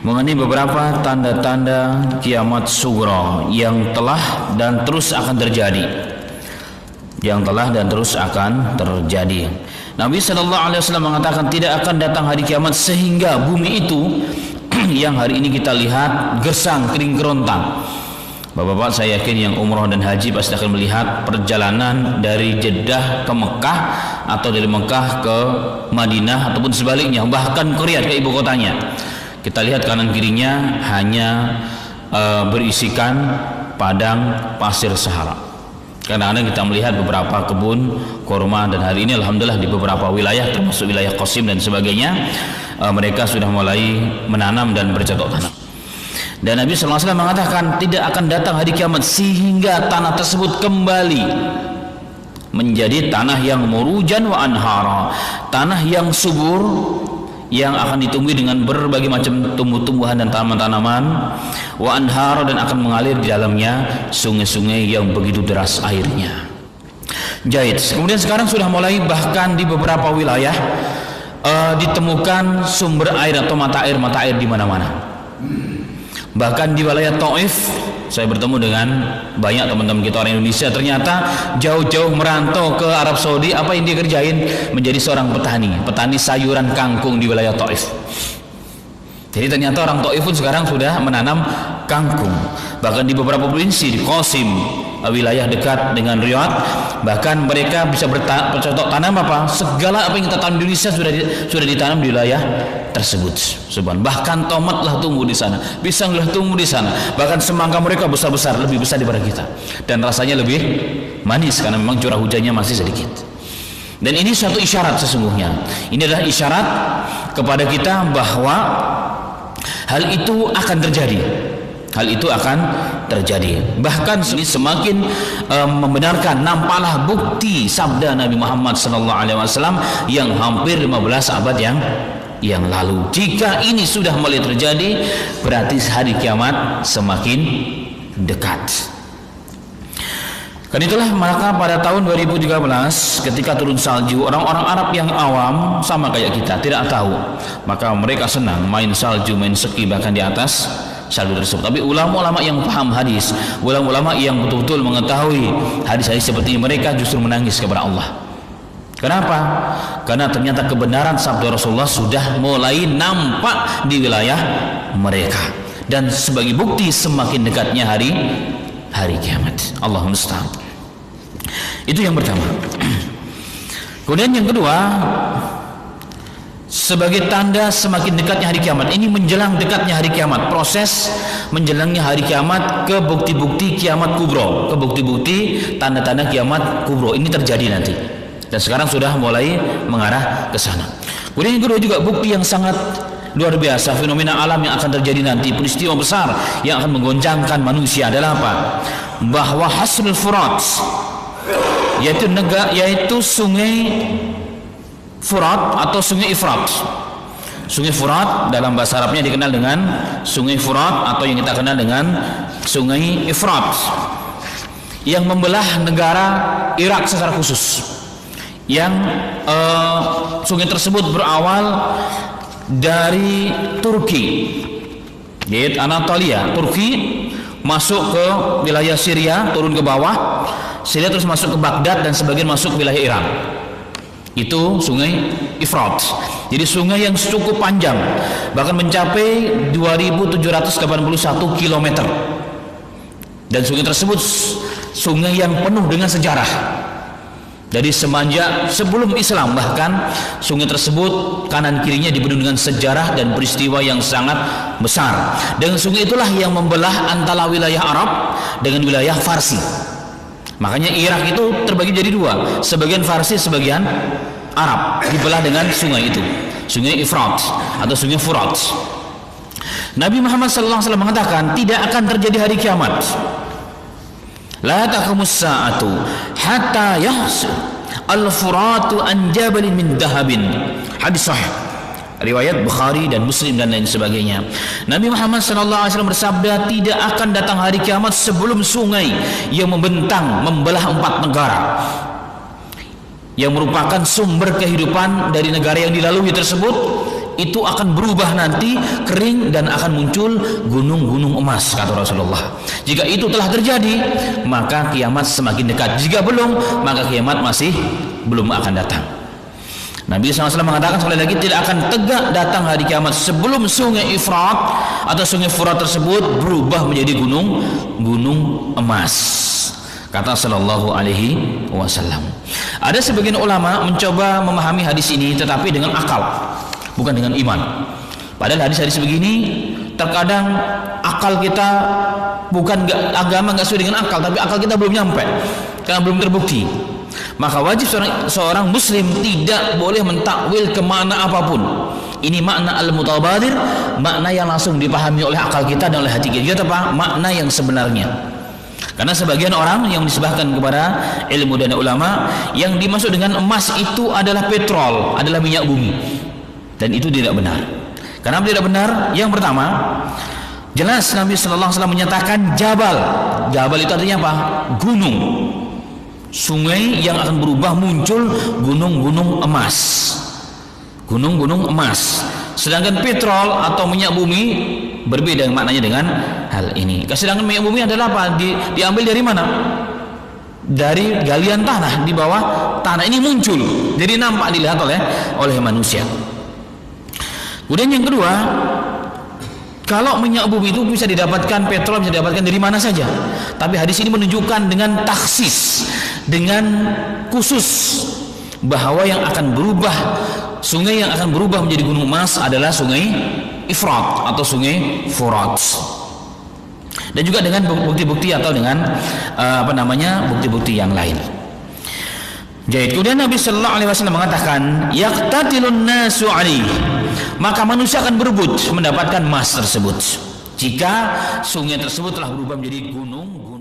mengenai beberapa tanda-tanda kiamat sughra yang telah dan terus akan terjadi. Nabi SAW mengatakan tidak akan datang hari kiamat sehingga bumi itu yang hari ini kita lihat gersang, kering kerontang. Bapak-bapak, saya yakin yang umroh dan haji pasti akan melihat perjalanan dari Jeddah ke Mekah atau dari Mekah ke Madinah ataupun sebaliknya, bahkan ke Riyadh, ke ibu kotanya. Kita lihat kanan kirinya hanya berisikan padang pasir Sahara. Kadang-kadang kita melihat beberapa kebun kurma, dan hari ini alhamdulillah di beberapa wilayah termasuk wilayah Qasim dan sebagainya mereka sudah mulai menanam dan bercocok tanam. Dan Nabi SAW mengatakan tidak akan datang hari kiamat sehingga tanah tersebut kembali menjadi tanah yang murujan wa anhara, tanah yang subur, yang akan ditumbuhi dengan berbagai macam tumbuh-tumbuhan dan tanaman-tanaman, wa anhara, dan akan mengalir di dalamnya sungai-sungai yang begitu deras airnya. Jahit. Kemudian sekarang sudah mulai bahkan di beberapa wilayah ditemukan sumber air atau mata air di mana-mana. Bahkan di wilayah Taif saya bertemu dengan banyak teman-teman kita orang Indonesia, ternyata jauh-jauh merantau ke Arab Saudi. Apa yang dia kerjain? Menjadi seorang petani sayuran kangkung di wilayah Taif. Jadi ternyata orang Taif pun sekarang sudah menanam kangkung. Bahkan di beberapa provinsi, di Qasim, wilayah dekat dengan Riyadh, bahkan mereka bisa bercocok tanam apa? Segala apa yang kita tanam di Indonesia sudah ditanam di wilayah tersebut. Bahkan tomatlah tumbuh di sana, pisanglah tumbuh di sana, bahkan semangka mereka besar-besar, lebih besar daripada kita, dan rasanya lebih manis karena memang curah hujannya masih sedikit. Dan ini suatu isyarat sesungguhnya. Ini adalah isyarat kepada kita bahwa hal itu akan terjadi. Bahkan ini semakin membenarkan, nampaklah bukti sabda Nabi Muhammad SAW yang hampir 15 abad yang lalu. Jika ini sudah mulai terjadi, berarti hari kiamat semakin dekat. Karena itulah maka pada tahun 2013 ketika turun salju, orang-orang Arab yang awam sama kayak kita tidak tahu, maka mereka senang main salju, main ski bahkan di atas salju tersebut. Tapi ulama-ulama yang paham hadis, ulama-ulama yang betul-betul mengetahui hadis-hadis seperti ini, mereka justru menangis kepada Allah. Kenapa? Karena ternyata kebenaran sabda Rasulullah sudah mulai nampak di wilayah mereka, dan sebagai bukti semakin dekatnya hari kiamat. Allahumma musta'an. Itu yang pertama. Kemudian yang kedua, sebagai tanda semakin dekatnya hari kiamat, ini menjelang dekatnya hari kiamat, proses menjelangnya hari kiamat ke bukti-bukti kiamat kubro, ke bukti-bukti tanda-tanda kiamat kubro ini terjadi nanti, dan sekarang sudah mulai mengarah ke sana. Kemudian yang kedua juga bukti yang sangat luar biasa, fenomena alam yang akan terjadi nanti, peristiwa besar yang akan menggoncangkan manusia adalah apa? Bahwa Hasrul Furat, yaitu sungai Furat atau sungai Ifrat. Sungai Furat dalam bahasa Arabnya dikenal dengan sungai Furat atau yang kita kenal dengan sungai Ifrat, yang membelah negara Irak secara khusus. Yang sungai tersebut berawal dari Turki, yaitu Anatolia, Turki, masuk ke wilayah Syria, turun ke bawah Syria, terus masuk ke Baghdad, dan sebagian masuk ke wilayah Iran. Itu sungai Ifrat. Jadi sungai yang cukup panjang, bahkan mencapai 2.781 km. Dan sungai tersebut sungai yang penuh dengan sejarah. Jadi semenjak sebelum Islam, bahkan sungai tersebut kanan kirinya dipenuhi dengan sejarah dan peristiwa yang sangat besar. Dan sungai itulah yang membelah antara wilayah Arab dengan wilayah Farsi. Makanya Irak itu terbagi jadi dua, sebagian Farsi, sebagian Arab, dibelah dengan sungai itu, sungai Ifrat atau sungai Furat. Nabi Muhammad SAW mengatakan tidak akan terjadi hari kiamat, la taqumus sa'atu hatta yahsul al-furatu an jabalin min dahabin. Hadis sahih riwayat Bukhari dan Muslim dan lain sebagainya. Nabi Muhammad SAW bersabda, tidak akan datang hari kiamat sebelum sungai yang membentang membelah 4 negara, yang merupakan sumber kehidupan dari negara yang dilalui tersebut, itu akan berubah nanti kering dan akan muncul gunung-gunung emas, kata Rasulullah. Jika itu telah terjadi, maka kiamat semakin dekat. Jika belum, maka kiamat masih belum akan datang. Nabi SAW mengatakan sekali lagi, tidak akan tegak datang hari kiamat sebelum sungai Ifrat atau sungai Furat tersebut berubah menjadi gunung emas, kata Sallallahu Alaihi Wasallam. Ada sebagian ulama mencoba memahami hadis ini tetapi dengan akal, bukan dengan iman. Padahal hadis-hadis begini terkadang akal kita bukan agama nggak sesuai dengan akal, tapi akal kita belum nyampe karena belum terbukti. Maka wajib seorang muslim tidak boleh mentakwil ke makna apapun. Ini makna al-mutabadir, makna yang langsung dipahami oleh akal kita dan oleh hati kita, apa? Makna yang sebenarnya. Karena sebagian orang yang disebahkan kepada ilmu dan ulama, yang dimaksud dengan emas itu adalah petrol, adalah minyak bumi. Dan itu tidak benar. Kenapa tidak benar? Yang pertama, jelas Nabi sallallahu alaihi wasallam menyatakan jabal. Jabal itu artinya apa? Gunung. Sungai yang akan berubah muncul gunung-gunung emas. Gunung-gunung emas. Sedangkan petrol atau minyak bumi berbeda maknanya dengan hal ini. Sedangkan minyak bumi adalah apa? Diambil dari mana? Dari galian tanah, di bawah tanah ini muncul. Jadi nampak dilihat oleh manusia. Kemudian yang kedua, kalau minyak bumi itu bisa didapatkan, petrol bisa didapatkan dari mana saja. Tapi hadis ini menunjukkan dengan taksis, dengan khusus, bahwa yang akan berubah, sungai yang akan berubah menjadi gunung emas adalah sungai Ifrat atau sungai Furat. Dan juga dengan bukti-bukti atau dengan bukti-bukti yang lain. Jadi kemudian Nabi Sallallahu Alaihi Wasallam mengatakan, yaqtatilun nasu alaihi, maka manusia akan berebut mendapatkan emas tersebut jika sungai tersebut telah berubah menjadi gunung